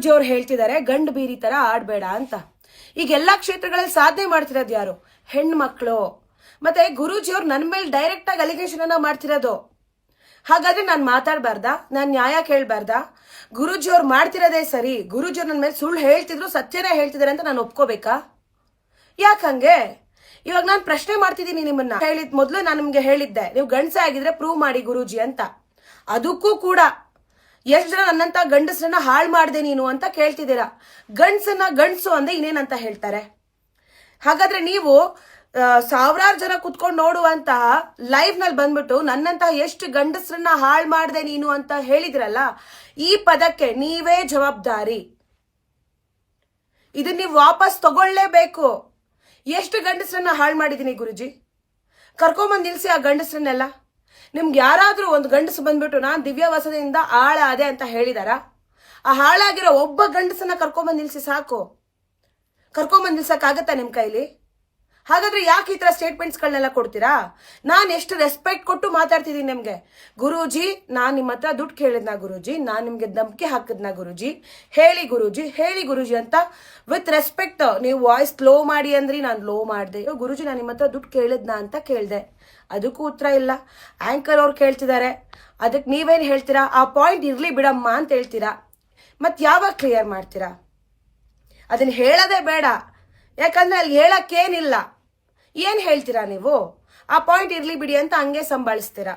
ಗುರೂಜಿ ಅವ್ರು ಹೇಳ್ತಿದ್ದಾರೆ ಗಂಡು ಬೀರಿ ತರ ಆಡ್ಬೇಡ ಅಂತ. ಈಗ ಎಲ್ಲಾ ಕ್ಷೇತ್ರಗಳಲ್ಲಿ ಸಾಧನೆ ಮಾಡ್ತಿರೋದು ಯಾರು? ಹೆಣ್ಮಕ್ಳು. ಮತ್ತೆ ಗುರೂಜಿ ಅವ್ರು ನನ್ನ ಮೇಲೆ ಡೈರೆಕ್ಟ್ ಆಗಿ ಅಲಿಗೇಷನ್ ಅನ್ನ ಮಾಡ್ತಿರೋದು. ಹಾಗಾದ್ರೆ ನಾನ್ ಮಾತಾಡ್ಬಾರ್ದಾ? ನಾನ್ ನ್ಯಾಯ ಕೇಳ್ಬಾರ್ದಾ? ಗುರೂಜಿ ಅವ್ರು ಮಾಡ್ತಿರೋದೇ ಸರಿ, ಗುರೂಜಿ ಅವ್ರು ನನ್ನ ಮೇಲೆ ಸುಳ್ಳು ಹೇಳ್ತಿದ್ರು ಸತ್ಯನೇ ಹೇಳ್ತಿದಾರೆ ಅಂತ ನಾನು ಒಪ್ಕೋಬೇಕಾ? ಯಾಕಂಗೆ? ಇವಾಗ ನಾನು ಪ್ರಶ್ನೆ ಮಾಡ್ತಿದ್ದೀನಿ ನಿಮ್ಮನ್ನ. ಮೊದ್ಲು ನಾನು ನಿಮ್ಗೆ ಹೇಳಿದ್ದೆ, ನೀವು ಗಂಡಸೆ ಆಗಿದ್ರೆ ಪ್ರೂವ್ ಮಾಡಿ ಗುರೂಜಿ ಅಂತ. ಅದಕ್ಕೂ ಕೂಡ ಎಷ್ಟು ಜನ ನನ್ನಂತ ಗಂಡಸರನ್ನ ಹಾಳು ಮಾಡ್ದೆ ನೀನು ಅಂತ ಕೇಳ್ತಿದ್ದೀರಾ. ಗಂಡಸನ್ನ ಗಂಡಸು ಅಂದೆ ಇನ್ನೇನಂತ ಹೇಳ್ತಾರೆ? ಹಾಗಾದ್ರೆ ನೀವು ಸಾವಿರಾರು ಜನ ಕುತ್ಕೊಂಡು ನೋಡುವಂತಹ ಲೈವ್ ನಲ್ಲಿ ಬಂದ್ಬಿಟ್ಟು ನನ್ನಂತಹ ಎಷ್ಟು ಗಂಡಸರನ್ನ ಹಾಳು ಮಾಡ್ದೆ ನೀನು ಅಂತ ಹೇಳಿದ್ರಲ್ಲ, ಈ ಪದಕ್ಕೆ ನೀವೇ ಜವಾಬ್ದಾರಿ. ಇದನ್ನ ನೀವು ವಾಪಸ್ ತಗೊಳ್ಳೇಬೇಕು. ಎಷ್ಟು ಗಂಡಸರನ್ನ ಹಾಳು ಮಾಡಿದೀನಿ ಗುರುಜಿ? ಕರ್ಕೊಂಬಂದ್ ನಿಲ್ಸಿ ಆ ಗಂಡಸರನ್ನೆಲ್ಲ. ನಿಮ್ಗೆ ಯಾರಾದ್ರೂ ಒಂದು ಗಂಡಸು ಬಂದ್ಬಿಟ್ಟು ನಾನ್ ದಿವ್ಯ ವಸತಿಯಿಂದ ಹಾಳಾದೆ ಅಂತ ಹೇಳಿದಾರ? ಆ ಹಾಳಾಗಿರೋ ಒಬ್ಬ ಗಂಡಸನ್ನ ಕರ್ಕೊಂಬಂದ್ ನಿಲ್ಸಿ ಸಾಕು. ಕರ್ಕೊಂಬಂದ್ ನಿಲ್ಸಕ್ಕಾಗತ್ತಾ ನಿಮ್ ಕೈಲಿ? ಹಾಗಾದ್ರೆ ಯಾಕೆ ಈ ತರ ಸ್ಟೇಟ್ಮೆಂಟ್ಸ್ ಗಳನ್ನೆಲ್ಲ ಕೊಡ್ತೀರಾ? ನಾನ್ ಎಷ್ಟು ರೆಸ್ಪೆಕ್ಟ್ ಕೊಟ್ಟು ಮಾತಾಡ್ತಿದ್ದೀನಿ ನಿಮ್ಗೆ. ಗುರೂಜಿ, ನಾನ್ ನಿಮ್ಮ ಹತ್ರ ದುಡ್ಡು ಕೇಳಿದ್ನ ಗುರೂಜಿ, ನಾನ್ ನಿಮ್ಗೆ ಧಮಕಿ ಹಾಕಿದ್ನ ಗುರೂಜಿ, ಹೇಳಿ ಗುರೂಜಿ ಅಂತ ವಿತ್ ರೆಸ್ಪೆಕ್ಟ್ ನೀವು ವಾಯ್ಸ್ ಲೋ ಮಾಡಿ ಅಂದ್ರಿ, ನಾನು ಲೋ ಮಾಡಿದೆ. ಗುರೂಜಿ, ನಾನು ನಿಮ್ಮ ಹತ್ರ ದುಡ್ಡು ಕೇಳಿದ್ನ ಅಂತ ಕೇಳ್ದೆ, ಅದಕ್ಕೂ ಉತ್ತರ ಇಲ್ಲ. ಆಂಕರ್ ಅವ್ರು ಕೇಳ್ತಿದ್ದಾರೆ, ಅದಕ್ಕೆ ನೀವೇನ್ ಹೇಳ್ತೀರಾ? ಆ ಪಾಯಿಂಟ್ ಇರ್ಲಿ ಬಿಡಮ್ಮ ಅಂತ ಹೇಳ್ತೀರಾ. ಮತ್ ಯಾವಾಗ ಕ್ಲಿಯರ್ ಮಾಡ್ತೀರಾ? ಅದನ್ನ ಹೇಳೋದೇ ಬೇಡ, ಯಾಕಂದ್ರೆ ಅಲ್ಲಿ ಹೇಳಕ್ಕೇನಿಲ್ಲ. ಏನ್ ಹೇಳ್ತೀರಾ ನೀವು? ಆ ಪಾಯಿಂಟ್ ಇರ್ಲಿ ಬಿಡಿ ಅಂತ ಹಂಗೆ ಸಂಭಾಳಿಸ್ತೀರಾ.